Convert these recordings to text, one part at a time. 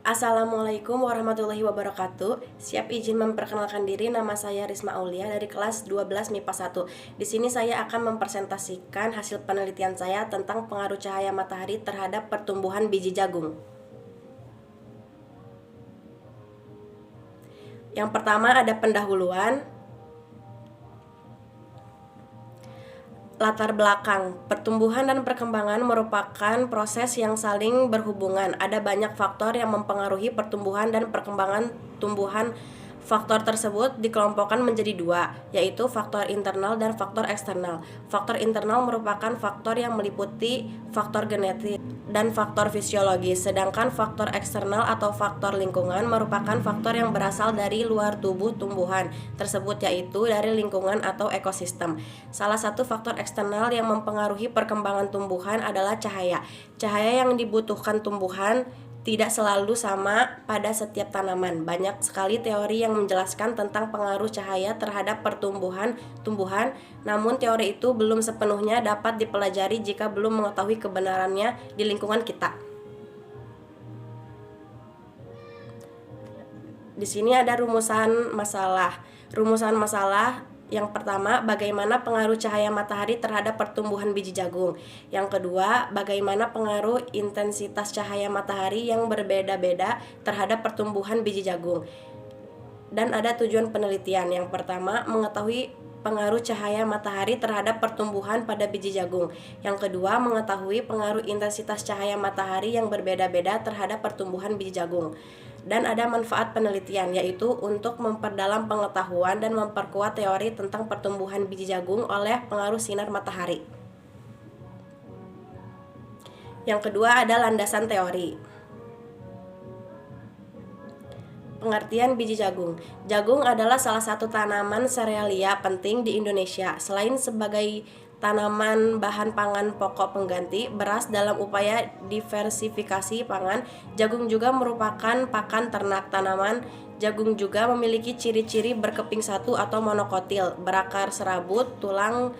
Assalamualaikum warahmatullahi wabarakatuh. Siap izin memperkenalkan diri, nama saya Risma Aulia dari kelas 12 MIPA 1. Di sini saya akan mempresentasikan hasil penelitian saya tentang pengaruh cahaya matahari terhadap pertumbuhan biji jagung. Yang pertama ada pendahuluan. Latar belakang, pertumbuhan dan perkembangan merupakan proses yang saling berhubungan. Ada banyak faktor yang mempengaruhi pertumbuhan dan perkembangan tumbuhan. Faktor tersebut dikelompokkan menjadi dua, yaitu faktor internal dan faktor eksternal. Faktor internal merupakan faktor yang meliputi faktor genetik dan faktor fisiologis, sedangkan faktor eksternal atau faktor lingkungan merupakan faktor yang berasal dari luar tubuh tumbuhan tersebut, yaitu dari lingkungan atau ekosistem. Salah satu faktor eksternal yang mempengaruhi perkembangan tumbuhan adalah cahaya. Cahaya yang dibutuhkan tumbuhan tidak selalu sama pada setiap tanaman. Banyak sekali teori yang menjelaskan tentang pengaruh cahaya terhadap pertumbuhan tumbuhan, namun teori itu belum sepenuhnya dapat dipelajari jika belum mengetahui kebenarannya di lingkungan kita. Di sini ada rumusan masalah. Rumusan masalah yang pertama, bagaimana pengaruh cahaya matahari terhadap pertumbuhan biji jagung. Yang kedua, bagaimana pengaruh intensitas cahaya matahari yang berbeda-beda terhadap pertumbuhan biji jagung. Dan ada tujuan penelitian. Yang pertama, mengetahui pengaruh cahaya matahari terhadap pertumbuhan pada biji jagung. Yang kedua, mengetahui pengaruh intensitas cahaya matahari yang berbeda-beda terhadap pertumbuhan biji jagung. Dan ada manfaat penelitian, yaitu untuk memperdalam pengetahuan dan memperkuat teori tentang pertumbuhan biji jagung oleh pengaruh sinar matahari. Yang kedua ada landasan teori. Pengertian biji jagung. Jagung adalah salah satu tanaman serealia penting di Indonesia. Selain sebagai tanaman bahan pangan pokok pengganti beras dalam upaya diversifikasi pangan, jagung juga merupakan pakan ternak. Tanaman jagung juga memiliki ciri-ciri berkeping satu atau monokotil, berakar serabut, tulang,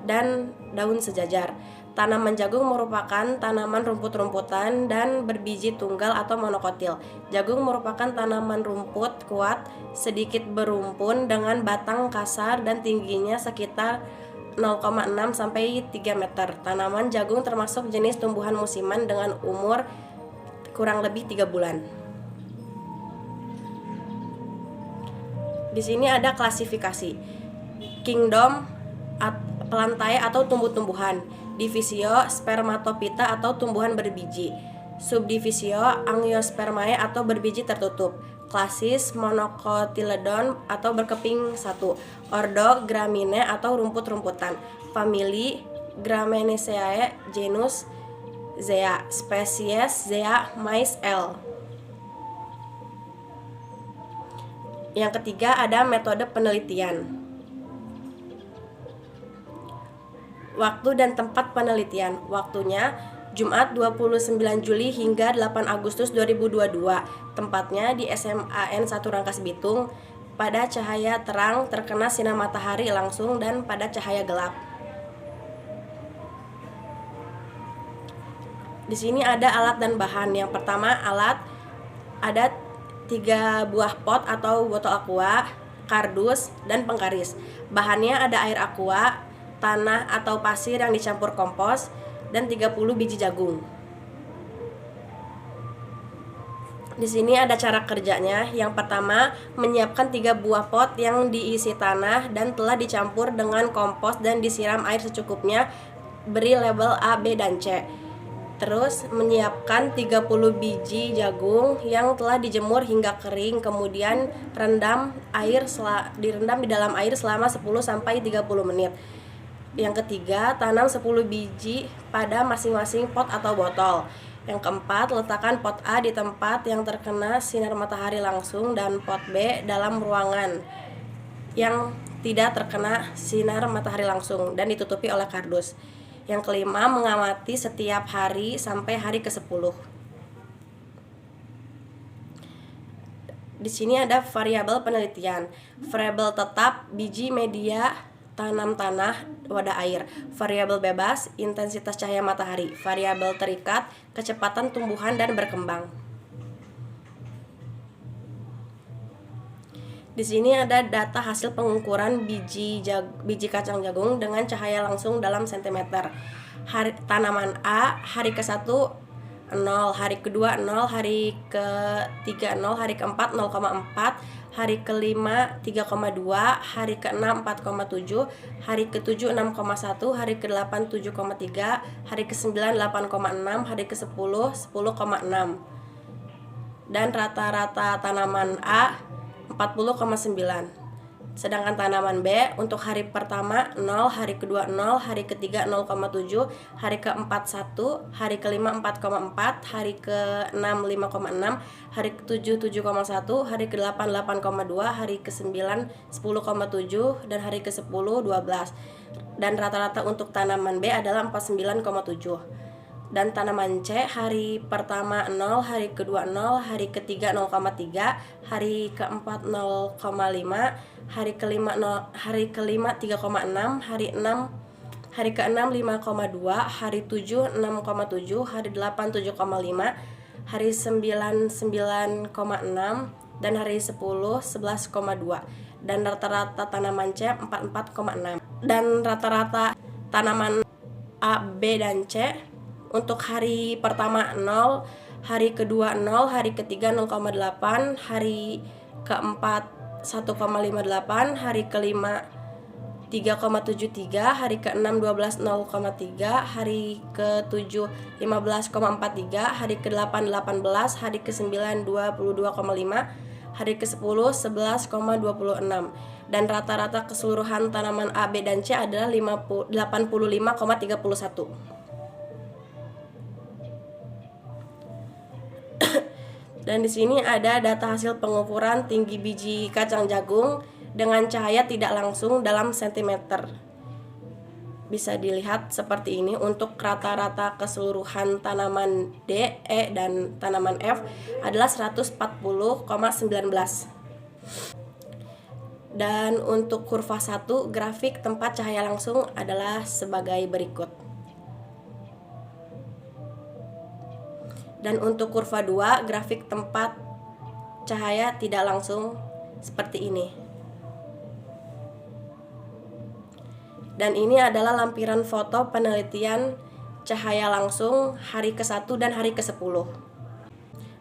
dan daun sejajar. Tanaman jagung merupakan tanaman rumput-rumputan dan berbiji tunggal atau monokotil. Jagung merupakan tanaman rumput kuat, sedikit berumpun dengan batang kasar dan tingginya sekitar 0,6 sampai 3 meter. Tanaman jagung termasuk jenis tumbuhan musiman dengan umur kurang lebih 3 bulan. Di sini ada klasifikasi. Kingdom pelantai atau tumbuh-tumbuhan. Divisio spermatophyta atau tumbuhan berbiji. Subdivisio angiospermae atau berbiji tertutup. Klasis monocotyledon atau berkeping satu. Ordo Gramineae atau rumput-rumputan. Famili Gramineaceae. Genus Zea. Spesies Zea mais L. Yang ketiga ada metode penelitian. Waktu dan tempat penelitian. Waktunya Jumat 29 Juli hingga 8 Agustus 2022. Tempatnya di SMAN 1 Rangkas Bitung. Pada cahaya terang terkena sinar matahari langsung dan pada cahaya gelap. Di sini ada alat dan bahan. Yang pertama alat, ada 3 buah pot atau botol aqua, kardus, dan penggaris. Bahannya ada air aqua, tanah atau pasir yang dicampur kompos, dan 30 biji jagung. Di sini ada cara kerjanya. Yang pertama, menyiapkan 3 buah pot yang diisi tanah dan telah dicampur dengan kompos dan disiram air secukupnya. Beri label A, B, dan C. Terus menyiapkan 30 biji jagung yang telah dijemur hingga kering, kemudian direndam di dalam air selama 10 sampai 30 menit. Yang ketiga, tanam 10 biji pada masing-masing pot atau botol. Yang keempat, letakkan pot A di tempat yang terkena sinar matahari langsung dan pot B dalam ruangan yang tidak terkena sinar matahari langsung dan ditutupi oleh kardus. Yang kelima, mengamati setiap hari sampai hari ke-10. Di sini ada variabel penelitian. Variabel tetap, biji, media, tanam tanah, wadah air. Variabel bebas, intensitas cahaya matahari. Variabel terikat, kecepatan tumbuhan dan berkembang. Di sini ada data hasil pengukuran biji kacang jagung dengan cahaya langsung dalam sentimeter. Tanaman A hari ke-1 0, hari ke-2 0, hari ke-3 0, hari ke-4 0,4, hari ke-5 3,2, hari ke-6 4,7, hari ke-7 6,1, hari ke-8 7,3, hari ke-9 8,6, hari ke-10 10,6. Dan rata-rata tanaman A 40,9. Sedangkan tanaman B untuk hari pertama 0, hari kedua 0, hari ketiga 0,7, hari keempat 1, hari kelima 4,4, hari ke-6 5,6, hari ke-7 7,1, hari ke-8 8,2, hari ke-9 10,7, dan hari ke-10 12. Dan rata-rata untuk tanaman B adalah 49,7. Dan tanaman C hari pertama 0, hari kedua 0, hari ketiga 0,3, hari keempat 0,5, hari kelima 0, hari kelima 3,6, hari ke-6 5,2, hari 7 6,7, hari 8 7,5, hari 9 9,6, dan hari 10 11,2. Dan rata-rata tanaman C 44,6. Dan rata-rata tanaman A, B, dan C untuk hari pertama 0, hari kedua 0, hari ketiga 0,8, hari keempat 1,58, hari kelima 3,73, hari ke-6 12 0,3, hari ke-7 15,43, hari ke-8 18, hari ke-9 22,5, hari ke-10 11,26. Dan rata-rata keseluruhan tanaman A, B, dan C adalah 85,31. Dan di sini ada data hasil pengukuran tinggi biji kacang jagung dengan cahaya tidak langsung dalam sentimeter. Bisa dilihat seperti ini untuk rata-rata keseluruhan tanaman D, E, dan tanaman F adalah 140,19. Dan untuk kurva 1, grafik tempat cahaya langsung adalah sebagai berikut. Dan untuk kurva 2, grafik tempat cahaya tidak langsung seperti ini. Dan ini adalah lampiran foto penelitian cahaya langsung hari ke-1 dan hari ke-10.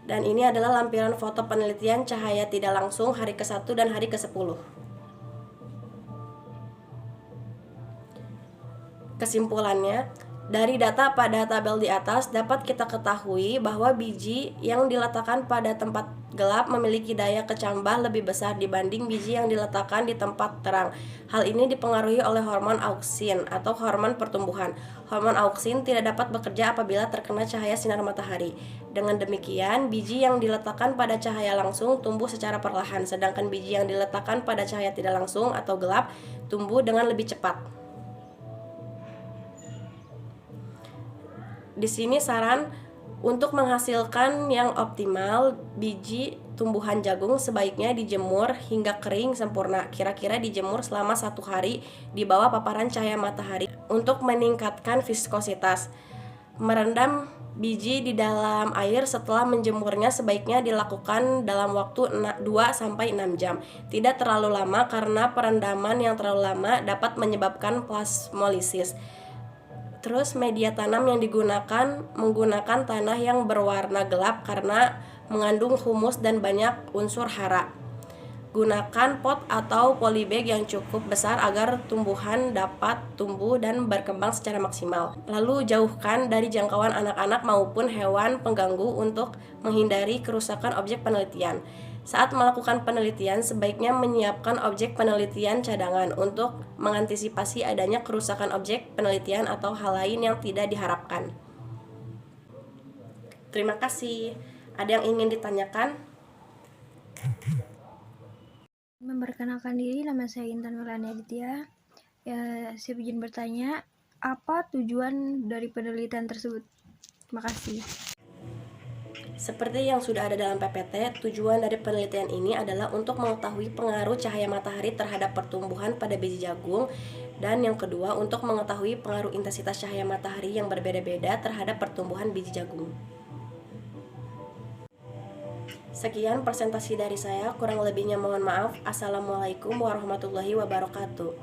Dan ini adalah lampiran foto penelitian cahaya tidak langsung hari ke-1 dan hari ke-10. Kesimpulannya, dari data pada tabel di atas dapat kita ketahui bahwa biji yang diletakkan pada tempat gelap memiliki daya kecambah lebih besar dibanding biji yang diletakkan di tempat terang. Hal ini dipengaruhi oleh hormon auksin atau hormon pertumbuhan. Hormon auksin tidak dapat bekerja apabila terkena cahaya sinar matahari. Dengan demikian, biji yang diletakkan pada cahaya langsung tumbuh secara perlahan, sedangkan biji yang diletakkan pada cahaya tidak langsung atau gelap tumbuh dengan lebih cepat. Di sini saran untuk menghasilkan yang optimal, biji tumbuhan jagung sebaiknya dijemur hingga kering sempurna. Kira-kira dijemur selama 1 hari di bawah paparan cahaya matahari untuk meningkatkan viskositas. Merendam biji di dalam air setelah menjemurnya sebaiknya dilakukan dalam waktu 2-6 jam. Tidak terlalu lama karena perendaman yang terlalu lama dapat menyebabkan plasmolisis. Terus media tanam yang menggunakan tanah yang berwarna gelap karena mengandung humus dan banyak unsur hara. Gunakan pot atau polybag yang cukup besar agar tumbuhan dapat tumbuh dan berkembang secara maksimal. Lalu jauhkan dari jangkauan anak-anak maupun hewan pengganggu untuk menghindari kerusakan objek penelitian. Saat melakukan penelitian, sebaiknya menyiapkan objek penelitian cadangan untuk mengantisipasi adanya kerusakan objek penelitian atau hal lain yang tidak diharapkan. Terima kasih. Ada yang ingin ditanyakan? Memperkenalkan diri, nama saya Intan Nurani Aditya. Saya izin bertanya, apa tujuan dari penelitian tersebut? Terima kasih. Seperti yang sudah ada dalam PPT, tujuan dari penelitian ini adalah untuk mengetahui pengaruh cahaya matahari terhadap pertumbuhan pada biji jagung, dan yang kedua untuk mengetahui pengaruh intensitas cahaya matahari yang berbeda-beda terhadap pertumbuhan biji jagung. Sekian presentasi dari saya, kurang lebihnya mohon maaf. Assalamualaikum warahmatullahi wabarakatuh.